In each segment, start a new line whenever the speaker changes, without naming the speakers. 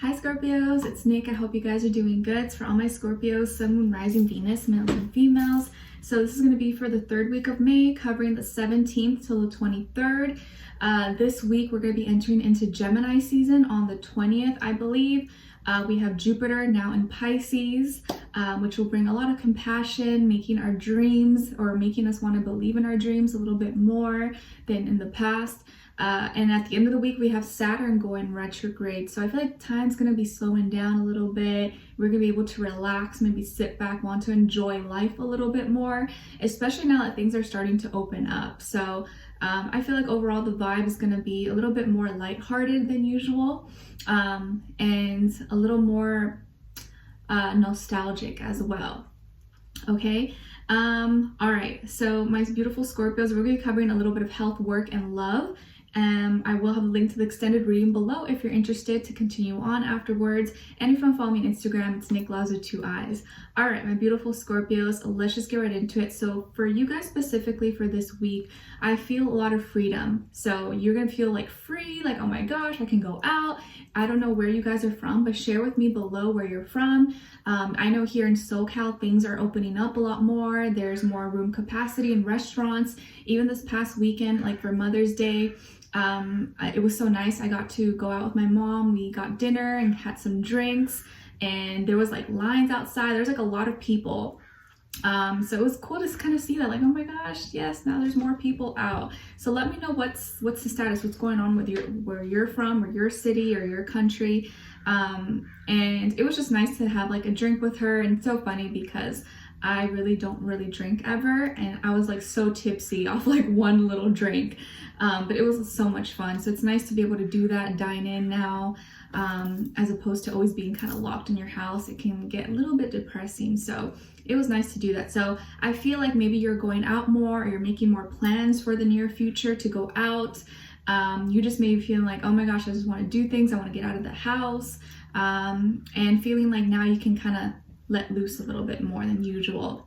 Hi Scorpios, it's Nick. I hope you guys are doing good. It's for all my Scorpios, Sun, Moon, Rising, Venus, males and females. So this is going to be for the third week of May, covering the 17th till the 23rd. This week we're going to be entering into Gemini season on the 20th, I believe. We have Jupiter now in Pisces, which will bring a lot of compassion, making our dreams or making us want to believe in our dreams a little bit more than in the past. And at the end of the week, we have Saturn going retrograde. So I feel like time's going to be slowing down a little bit. We're going to be able to relax, maybe sit back, want to enjoy life a little bit more, especially now that things are starting to open up. So I feel like overall the vibe is going to be a little bit more lighthearted than usual, and a little more nostalgic as well. Okay. All right. So my beautiful Scorpios, we're going to be covering a little bit of health, work, and love. I will have a link to the extended reading below if you're interested to continue on afterwards. And if you want to follow me on Instagram, it's Nicloves with 2 eyes. All right, my beautiful Scorpios, let's just get right into it. So for you guys specifically for this week, I feel a lot of freedom. So you're going to feel like free, like, oh my gosh, I can go out. I don't know where you guys are from, but share with me below where you're from. I know here in SoCal, things are opening up a lot more. There's more room capacity in restaurants. Even this past weekend, like for Mother's Day, it was so nice. I got to go out with my mom. We got dinner and had some drinks, and there was like lines outside. There's like a lot of people. So it was cool to kind of see that, like, oh my gosh, yes, now there's more people out. So let me know what's the status, what's going on with where you're from, or your city or your country. And it was just nice to have like a drink with her. And it's so funny because I really don't really drink ever, and I was like so tipsy off like one little drink, but it was so much fun. So it's nice to be able to do that and dine in now, as opposed to always being kind of locked in your house. It can get a little bit depressing, so it was nice to do that. So I feel like maybe you're going out more, or you're making more plans for the near future to go out. You just may be feeling like, oh my gosh, I just want to do things, I want to get out of the house, and feeling like now you can kind of let loose a little bit more than usual.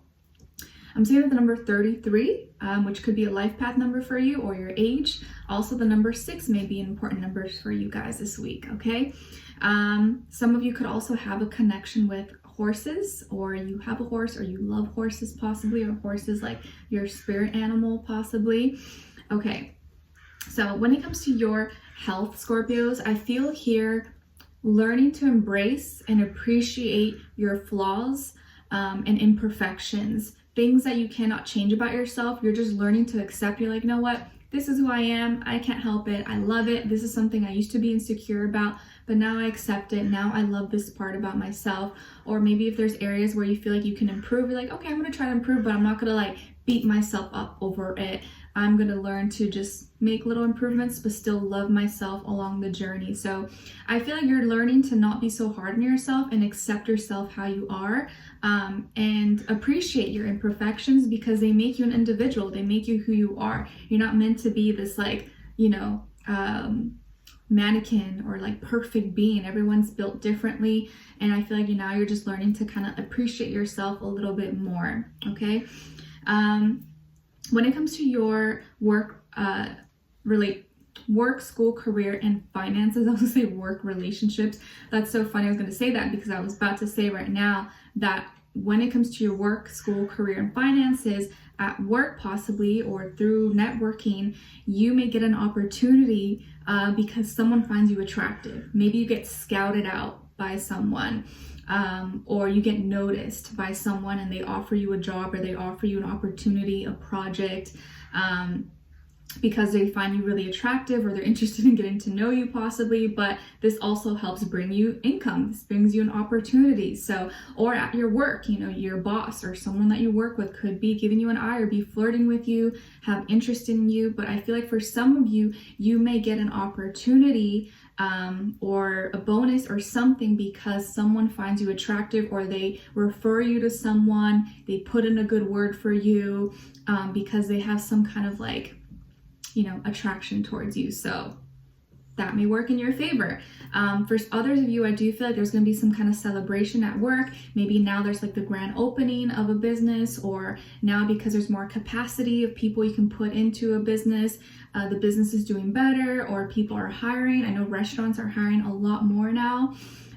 I'm seeing that the number 33, which could be a life path number for you, or your age. Also, the number 6 may be an important number for you guys this week, okay? Some of you could also have a connection with horses, or you have a horse, or you love horses possibly, or horses like your spirit animal possibly. Okay, so when it comes to your health, Scorpios, I feel here learning to embrace and appreciate your flaws and imperfections, things that you cannot change about yourself. You're just learning to accept. You're like, you know what? This is who I am. I can't help it. I love it. This is something I used to be insecure about, but now I accept it. Now I love this part about myself. Or maybe if there's areas where you feel like you can improve, you're like, okay, I'm going to try to improve, but I'm not going to like beat myself up over it. I'm going to learn to just make little improvements, but still love myself along the journey. So I feel like you're learning to not be so hard on yourself and accept yourself how you are, and appreciate your imperfections, because they make you an individual. They make you who you are. You're not meant to be this like, mannequin or like perfect being. Everyone's built differently. And I feel like now you're just learning to kind of appreciate yourself a little bit more. Okay. When it comes to your work, work, school, career, and finances, I was going to say work, relationships. That's so funny. I was going to say that because I was about to say right now that when it comes to your work, school, career, and finances, at work possibly, or through networking, you may get an opportunity because someone finds you attractive. Maybe you get scouted out by someone. Or you get noticed by someone and they offer you a job, or they offer you an opportunity, a project, because they find you really attractive, or they're interested in getting to know you possibly. But this also helps bring you income. This brings you an opportunity. So, or at your work, your boss or someone that you work with could be giving you an eye, or be flirting with you, have interest in you. But I feel like for some of you, you may get an opportunity, or a bonus or something, because someone finds you attractive, or they refer you to someone, they put in a good word for you, because they have some kind of like, attraction towards you. So that may work in your favor. For others of you, I do feel like there's going to be some kind of celebration at work. Maybe now there's like the grand opening of a business, or now because there's more capacity of people you can put into a business, the business is doing better, or people are hiring. I know restaurants are hiring a lot more now.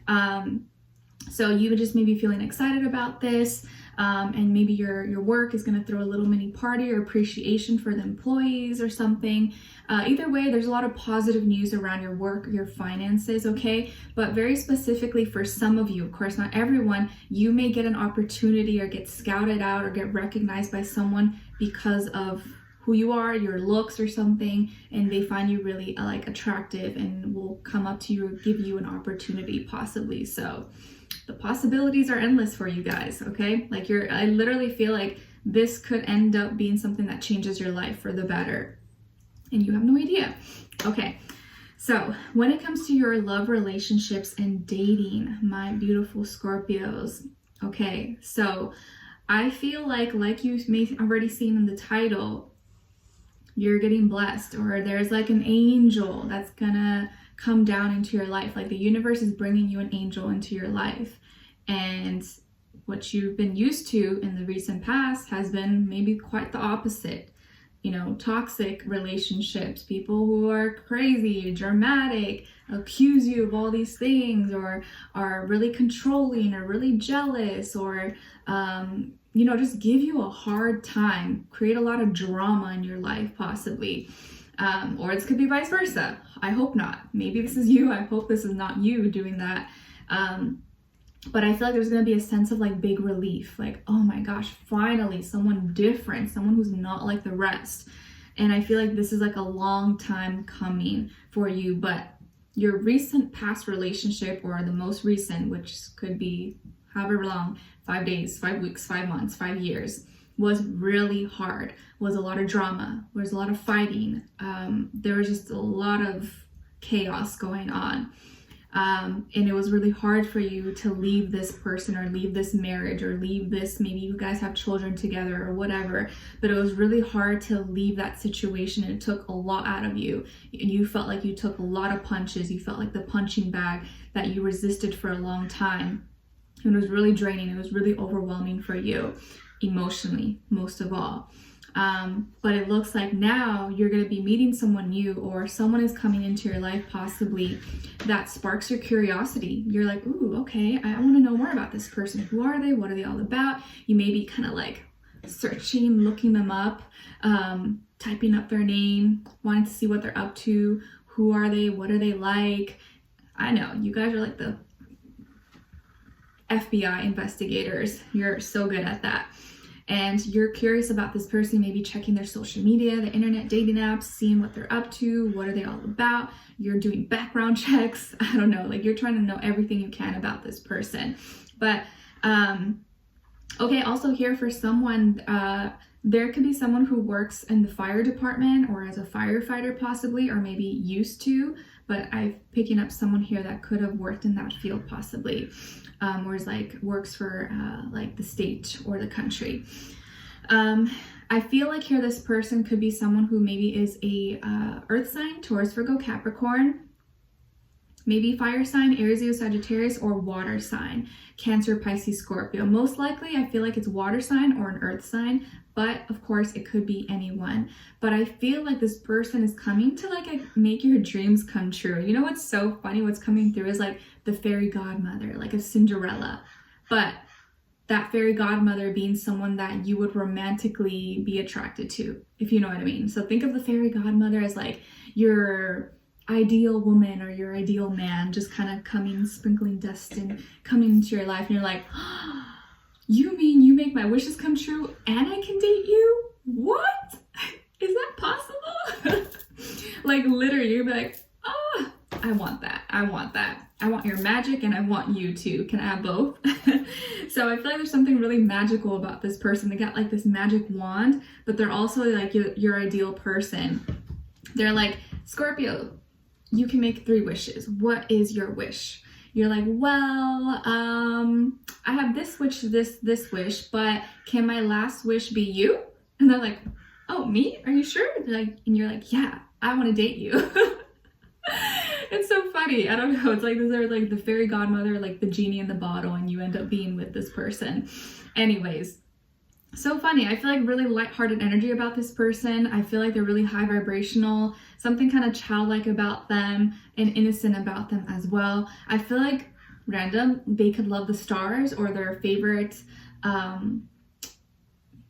So you would just maybe feeling excited about this, and maybe your work is going to throw a little mini party or appreciation for the employees or something. Either way, there's a lot of positive news around your work, your finances, okay? But very specifically for some of you, of course, not everyone, you may get an opportunity or get scouted out or get recognized by someone because of who you are, your looks or something, and they find you really like attractive and will come up to you or give you an opportunity possibly. So the possibilities are endless for you guys, okay? Like I literally feel like this could end up being something that changes your life for the better, and you have no idea. Okay, so when it comes to your love relationships and dating, my beautiful Scorpios, okay, so I feel like you may already seen in the title, you're getting blessed, or there's like an angel that's gonna come down into your life. Like the universe is bringing you an angel into your life, and what you've been used to in the recent past has been maybe quite the opposite. You know, toxic relationships, people who are crazy, dramatic, accuse you of all these things, or are really controlling or really jealous, or you know, just give you a hard time, create a lot of drama in your life possibly. Or it could be vice versa. I hope not. Maybe this is you. I hope this is not you doing that. But I feel like there's going to be a sense of like big relief. Like, oh my gosh, finally someone different, someone who's not like the rest. And I feel like this is like a long time coming for you. But your recent past relationship, or the most recent, which could be however long, 5 days, 5 weeks, 5 months, 5 years, was really hard, was a lot of drama, was a lot of fighting. There was just a lot of chaos going on. And it was really hard for you to leave this person or leave this marriage or leave this, maybe you guys have children together or whatever, but it was really hard to leave that situation, and it took a lot out of you. You felt like you took a lot of punches. You felt like the punching bag that you resisted for a long time. It was really draining. It was really overwhelming for you emotionally, most of all. But it looks like now you're going to be meeting someone new, or someone is coming into your life possibly that sparks your curiosity. You're like, ooh, okay, I want to know more about this person. Who are they? What are they all about? You may be kind of like searching, looking them up, typing up their name, wanting to see what they're up to. Who are they? What are they like? I know, you guys are like the FBI investigators. You're so good at that. And you're curious about this person, maybe checking their social media, the internet dating apps, seeing what they're up to, what are they all about. You're doing background checks. I don't know, like you're trying to know everything you can about this person. But okay, also here for someone, there could be someone who works in the fire department or as a firefighter possibly, or maybe used to, but I'm picking up someone here that could have worked in that field possibly. Or is like works for like the state or the country. I feel like here this person could be someone who maybe is a earth sign, Taurus, Virgo, Capricorn, maybe fire sign, Aries, Leo, Sagittarius, or water sign, Cancer, Pisces, Scorpio. Most likely I feel like it's water sign or an earth sign, but of course it could be anyone. But I feel like this person is coming to like make your dreams come true. You know what's so funny? What's coming through is like the fairy godmother, like a Cinderella, but that fairy godmother being someone that you would romantically be attracted to, if you know what I mean. So think of the fairy godmother as like your ideal woman or your ideal man, just kind of coming, sprinkling dust and coming into your life, and you're like, oh, you mean you make my wishes come true and I can date you? What? Is that possible? Like literally you'd be like, oh, I want that. I want that. I want your magic and I want you too. Can I have both? So I feel like there's something really magical about this person. They got like this magic wand, but they're also like your ideal person. They're like, Scorpio, you can make 3 wishes. What is your wish? You're like, well, I have this wish, this wish, but can my last wish be you? And they're like, oh, me? Are you sure? They're like, and you're like, yeah, I want to date you. It's so funny. I don't know. It's like these are like the fairy godmother, like the genie in the bottle, and you end up being with this person. Anyways, so funny. I feel like really lighthearted energy about this person. I feel like they're really high vibrational, something kind of childlike about them and innocent about them as well. I feel like random. They could love the stars or their favorite,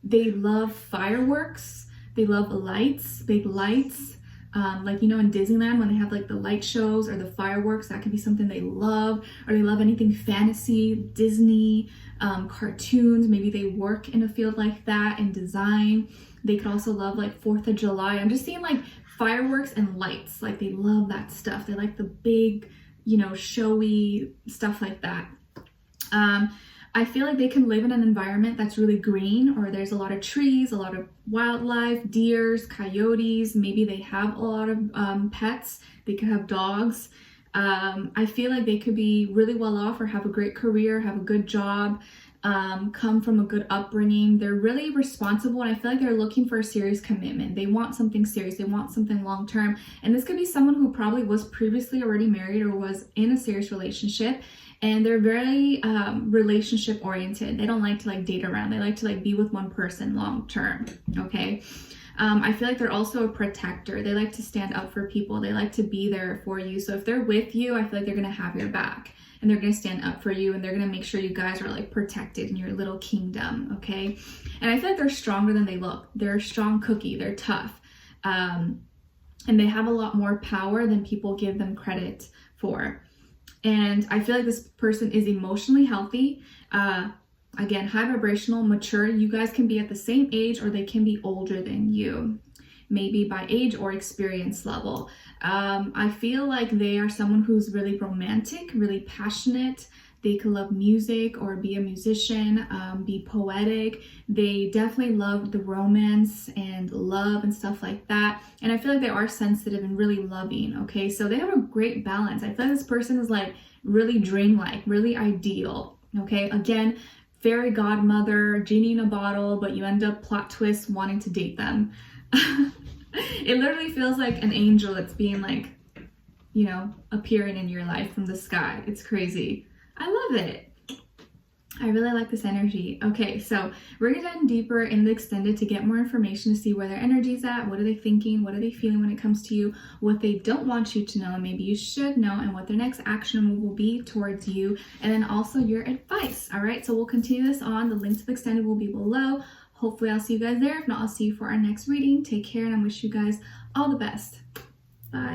they love fireworks. They love lights, big lights. Like, you know, in Disneyland when they have like the light shows or the fireworks, that could be something they love. Or they love anything fantasy, Disney, cartoons. Maybe they work in a field like that in design. They could also love like 4th of July. I'm just seeing like fireworks and lights. Like they love that stuff. They like the big, you know, showy stuff like that. I feel like they can live in an environment that's really green, or there's a lot of trees, a lot of wildlife, deers, coyotes. Maybe they have a lot of pets. They could have dogs. I feel like they could be really well off or have a great career, have a good job, come from a good upbringing. They're really responsible, and I feel like they're looking for a serious commitment. They want something serious. They want something long term. And this could be someone who probably was previously already married or was in a serious relationship. And they're very relationship oriented. They don't like to like date around. They like to like be with one person long term, okay? I feel like they're also a protector. They like to stand up for people. They like to be there for you. So if they're with you, I feel like they're gonna have your back and they're gonna stand up for you and they're gonna make sure you guys are like protected in your little kingdom, okay? And I feel like they're stronger than they look. They're a strong cookie. They're tough. And they have a lot more power than people give them credit for. And I feel like this person is emotionally healthy, again, high vibrational, mature. You guys can be at the same age or they can be older than you, maybe by age or experience level. I feel like they are someone who's really romantic, really passionate. They could love music or be a musician, be poetic. They definitely love the romance and love and stuff like that. And I feel like they are sensitive and really loving, okay? So they have a great balance. I feel like this person is like really dreamlike, really ideal, okay? Again, fairy godmother, genie in a bottle, but you end up plot twist wanting to date them. It literally feels like an angel that's being like, you know, appearing in your life from the sky. It's crazy. I love it. I really like this energy. Okay, so we're gonna dive deeper in the extended to get more information to see where their energy's at, what are they thinking, what are they feeling when it comes to you, what they don't want you to know, and maybe you should know, and what their next action move will be towards you, and then also your advice. All right, so we'll continue this on. The link to the extended will be below. Hopefully I'll see you guys there. If not, I'll see you for our next reading. Take care, and I wish you guys all the best. Bye.